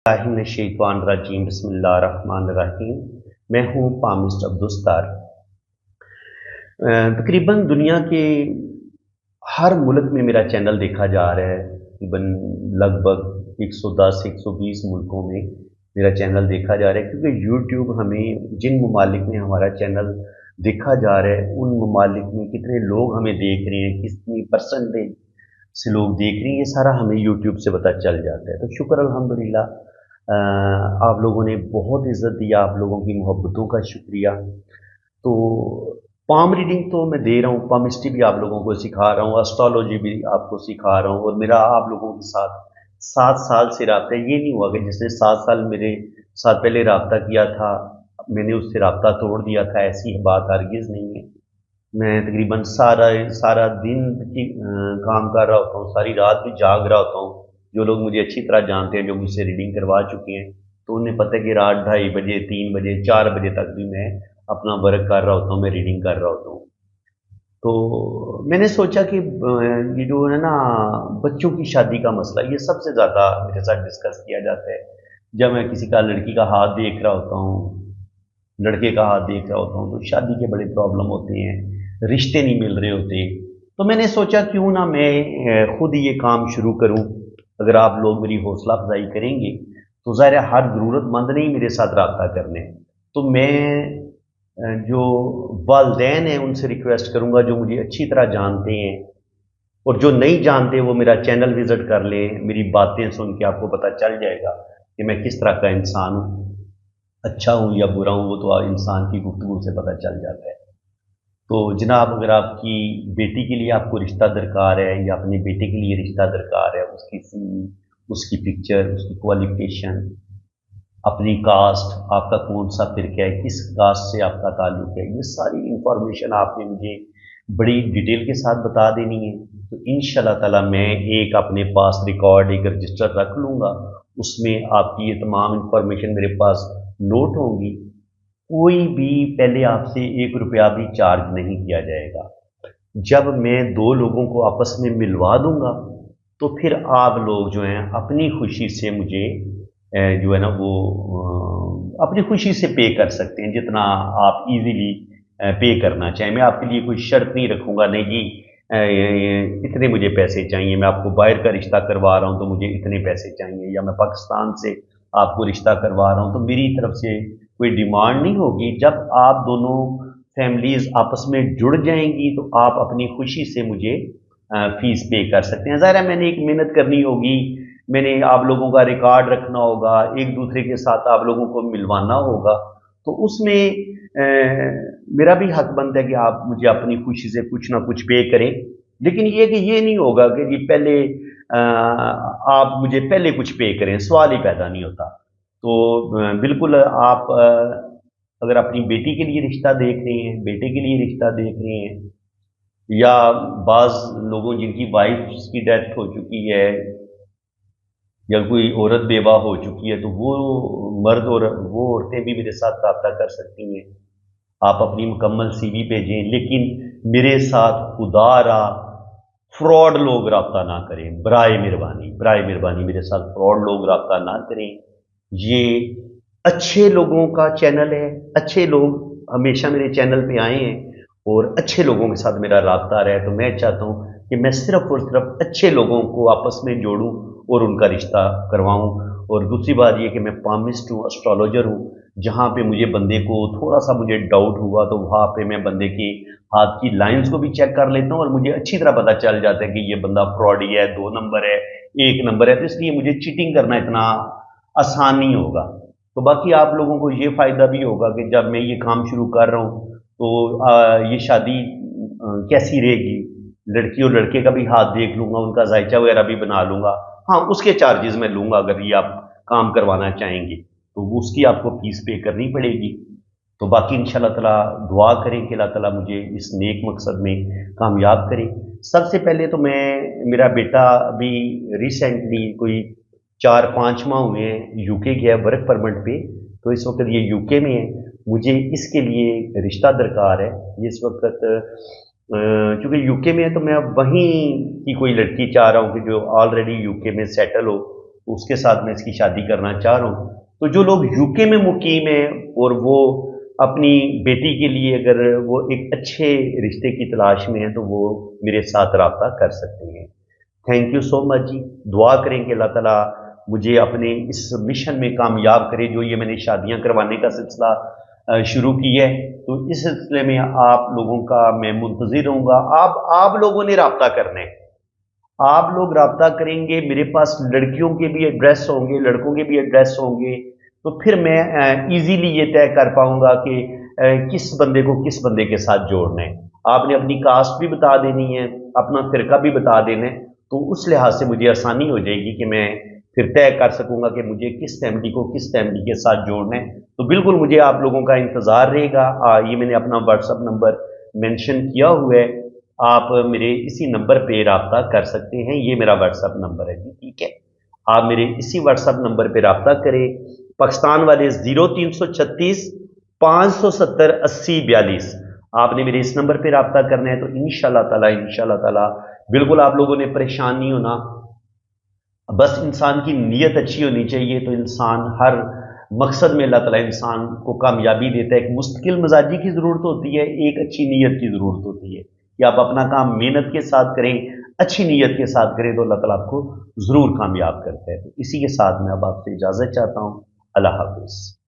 रजीम बिस्मिल्लाहिर्रहमानिर्रहीम। मैं हूँ पामिस्ट अब्दुस्तार। तकरीबन दुनिया के हर मुल्क में मेरा चैनल देखा जा रहा है। तकरीबन लगभग 110-120 मुल्कों में मेरा चैनल देखा जा रहा है, क्योंकि यूट्यूब हमें जिन ममालिक में हमारा चैनल देखा जा रहा है उन ममालिक में कितने लोग हमें देख रहे हैं, कितनी परसेंटेज से लोग देख रहे हैं, ये सारा हमें यूट्यूब से पता चल जाता है। तो शुक्र अल्हम्दुलिल्लाह, आप लोगों ने बहुत इज़्ज़त दी, आप लोगों की मोहब्बतों का शुक्रिया। तो पाम रीडिंग तो मैं दे रहा हूँ, पामिस्ट्री भी आप लोगों को सिखा रहा हूँ, एस्ट्रोलॉजी भी आपको सिखा रहा हूँ, और मेरा आप लोगों के साथ 7 साल से रब्ता है। ये नहीं हुआ कि जिसने 7 साल मेरे साथ पहले रब्ता किया था मैंने उससे रब्ता तोड़ दिया था, ऐसी बात हरगिज़ नहीं है। मैं तकरीबन सारा सारा दिन काम कर रहा होता हूँ, सारी रात भी जाग रहा होता हूँ। जो लोग मुझे अच्छी तरह जानते हैं, जो मुझसे रीडिंग करवा चुके हैं, तो उन्हें पता है कि रात 2:30 बजे, 3 बजे, 4 बजे तक भी मैं अपना वर्क कर रहा होता हूँ, मैं रीडिंग कर रहा होता हूँ। तो मैंने सोचा कि ये जो है ना बच्चों की शादी का मसला, ये सबसे ज़्यादा मेरे साथ डिस्कस किया जाता है। जब मैं किसी का लड़की का हाथ देख रहा होता हूँ, लड़के का हाथ देख रहा होता हूँ, तो शादी के बड़े प्रॉब्लम होते हैं, रिश्ते नहीं मिल रहे होते। तो मैंने सोचा क्यों ना मैं खुद ये काम शुरू करूँ। अगर आप लोग मेरी हौसला अफजाई करेंगे तो ज़ाहिर है हर ज़रूरतमंद नहीं मेरे साथ रब्ता करने। तो मैं जो वालिदैन हैं उनसे रिक्वेस्ट करूँगा, जो मुझे अच्छी तरह जानते हैं, और जो नहीं जानते वो मेरा चैनल विज़िट कर लें। मेरी बातें सुन के आपको पता चल जाएगा कि मैं किस तरह का इंसान हूँ, अच्छा हूँ या बुरा हूँ, वो तो इंसान की गुफ्तगू से पता चल जाता है। तो जनाब, अगर आपकी बेटी के लिए आपको रिश्ता दरकार है या अपने बेटे के लिए रिश्ता दरकार है, उसकी सीवी, उसकी पिक्चर, उसकी क्वालिफिकेशन, अपनी कास्ट, आपका कौन सा फ़िरका है, किस कास्ट से आपका ताल्लुक़ है, ये सारी इंफॉर्मेशन आपने मुझे बड़ी डिटेल के साथ बता देनी है। तो इंशाल्लाह ताला मैं एक अपने पास रिकॉर्ड, एक रजिस्टर रख लूँगा, उसमें आपकी ये तमाम इंफॉर्मेशन मेरे पास नोट होंगी। कोई भी पहले आपसे 1 रुपया भी चार्ज नहीं किया जाएगा। जब मैं 2 लोगों को आपस में मिलवा दूंगा, तो फिर आप लोग जो हैं अपनी खुशी से मुझे जो है ना वो अपनी खुशी से पे कर सकते हैं, जितना आप इजीली पे करना चाहें। मैं आपके लिए कोई शर्त नहीं रखूँगा, नहीं जी इतने मुझे पैसे चाहिए, मैं आपको बाहर का रिश्ता करवा रहा हूँ तो मुझे इतने पैसे चाहिए, या मैं पाकिस्तान से आपको रिश्ता करवा रहा हूँ तो मेरी तरफ से कोई डिमांड नहीं होगी। जब आप दोनों फैमिलीज़ आपस में जुड़ जाएंगी तो आप अपनी खुशी से मुझे फीस पे कर सकते हैं। ज़ाहिर है मैंने एक मेहनत करनी होगी, मैंने आप लोगों का रिकॉर्ड रखना होगा, एक दूसरे के साथ आप लोगों को मिलवाना होगा। तो उसमें मेरा भी हक बनता है कि आप मुझे अपनी खुशी से कुछ ना कुछ पे करें। लेकिन ये कि ये नहीं होगा कि जी पहले आप मुझे पहले कुछ पे करें, सवाल ही पैदा नहीं होता। तो बिल्कुल आप अगर अपनी बेटी के लिए रिश्ता देख रहे हैं, बेटे के लिए रिश्ता देख रहे हैं, या बाज़ लोगों जिनकी वाइफ की डेथ हो चुकी है या कोई औरत बेवा हो चुकी है, तो वो मर्द और वो औरतें भी मेरे साथ रब्ता कर सकती हैं। आप अपनी मुकम्मल सीवी भेजें, लेकिन मेरे साथ खुदारा फ्रॉड लोग रब्ता ना करें, बराए मेहरबानी मेरे साथ फ्रॉड लोग रब्ता ना करें। ये अच्छे लोगों का चैनल है, अच्छे लोग हमेशा मेरे चैनल पे आए हैं और अच्छे लोगों के साथ मेरा रब्ता रहा है। तो मैं चाहता हूँ कि मैं सिर्फ और सिर्फ अच्छे लोगों को आपस में जोड़ूं और उनका रिश्ता करवाऊं। और दूसरी बात ये कि मैं पामिस्ट हूँ, एस्ट्रोलॉजर हूँ। जहाँ पे मुझे बंदे को थोड़ा सा मुझे डाउट हुआ तो वहाँ पे मैं बंदे के हाथ की लाइंस को भी चेक कर लेता हूँ, और मुझे अच्छी तरह पता चल जाता है कि ये बंदा फ्रॉडी है, 2 नंबर है, 1 नंबर है। तो इसलिए मुझे चीटिंग करना इतना आसान नहीं होगा। तो बाकी आप लोगों को ये फ़ायदा भी होगा कि जब मैं ये काम शुरू कर रहा हूँ तो ये शादी कैसी रहेगी, लड़की और लड़के का भी हाथ देख लूँगा, उनका जायचा वगैरह भी बना लूँगा। हाँ, उसके चार्जेस मैं लूँगा, अगर ये आप काम करवाना चाहेंगे तो वो उसकी आपको फीस पे करनी पड़ेगी। तो बाकी इंशाल्लाह ताला दुआ करें कि अल्लाह ताला मुझे इस नेक मकसद में कामयाब करे। सबसे पहले तो मेरा बेटा अभी रिसेंटली कोई 4-5 माह हुए हैं यूके गया है वर्क परमिट पे, तो इस वक्त ये यूके में है। मुझे इसके लिए रिश्ता दरकार है। ये इस वक्त चूँकि यूके में है तो मैं अब वहीं की कोई लड़की चाह रहा हूँ कि जो ऑलरेडी यूके में सेटल हो, तो उसके साथ मैं इसकी शादी करना चाह रहा हूँ। तो जो लोग यूके में मुकीम हैं और वो अपनी बेटी के लिए अगर वो एक अच्छे रिश्ते की तलाश में है तो वो मेरे साथ रब्ता कर सकते हैं। थैंक यू सो मच जी। दुआ करें कि अल्लाह ताला मुझे अपने इस मिशन में कामयाब करे, जो ये मैंने शादियां करवाने का सिलसिला शुरू की है। तो इस सिलसिले में आप लोगों का मैं मुंतज़िर रहूँगा। आप लोगों ने रब्ता करना है, आप लोग राब्ता करेंगे, मेरे पास लड़कियों के भी एड्रेस होंगे, लड़कों के भी एड्रेस होंगे, तो फिर मैं इजीली ये तय कर पाऊंगा कि किस बंदे को किस बंदे के साथ जोड़ना है। आपने अपनी कास्ट भी बता देनी है, अपना फिरका भी बता देना है, तो उस लिहाज से मुझे आसानी हो जाएगी कि मैं फिर तय कर सकूंगा कि मुझे किस फैमिली को किस फैमिली के साथ जोड़ना है। तो बिल्कुल मुझे आप लोगों का इंतज़ार रहेगा। ये मैंने अपना व्हाट्सअप नंबर मेंशन किया हुआ है, आप मेरे इसी नंबर पे राब्ता कर सकते हैं। ये मेरा व्हाट्सअप नंबर है जी, ठीक है। आप मेरे इसी व्हाट्सअप नंबर पे राब्ता करें। पाकिस्तान वाले 0336 570 80 42, आपने मेरे इस नंबर पे राब्ता करना है। तो इंशाल्लाह ताला बिल्कुल आप लोगों ने परेशान नहीं होना, बस इंसान की नीयत अच्छी होनी चाहिए। तो इंसान हर मकसद में अल्लाह ताला इंसान को कामयाबी देता है। एक मुस्तकिल मिजाजी की ज़रूरत होती है, एक अच्छी नीयत की ज़रूरत होती है कि आप अपना काम मेहनत के साथ करें, अच्छी नीयत के साथ करें, तो अल्लाह ताला आपको ज़रूर कामयाब करता है। तो इसी के साथ मैं अब आपसे इजाज़त चाहता हूँ। अल्लाह हाफिज़।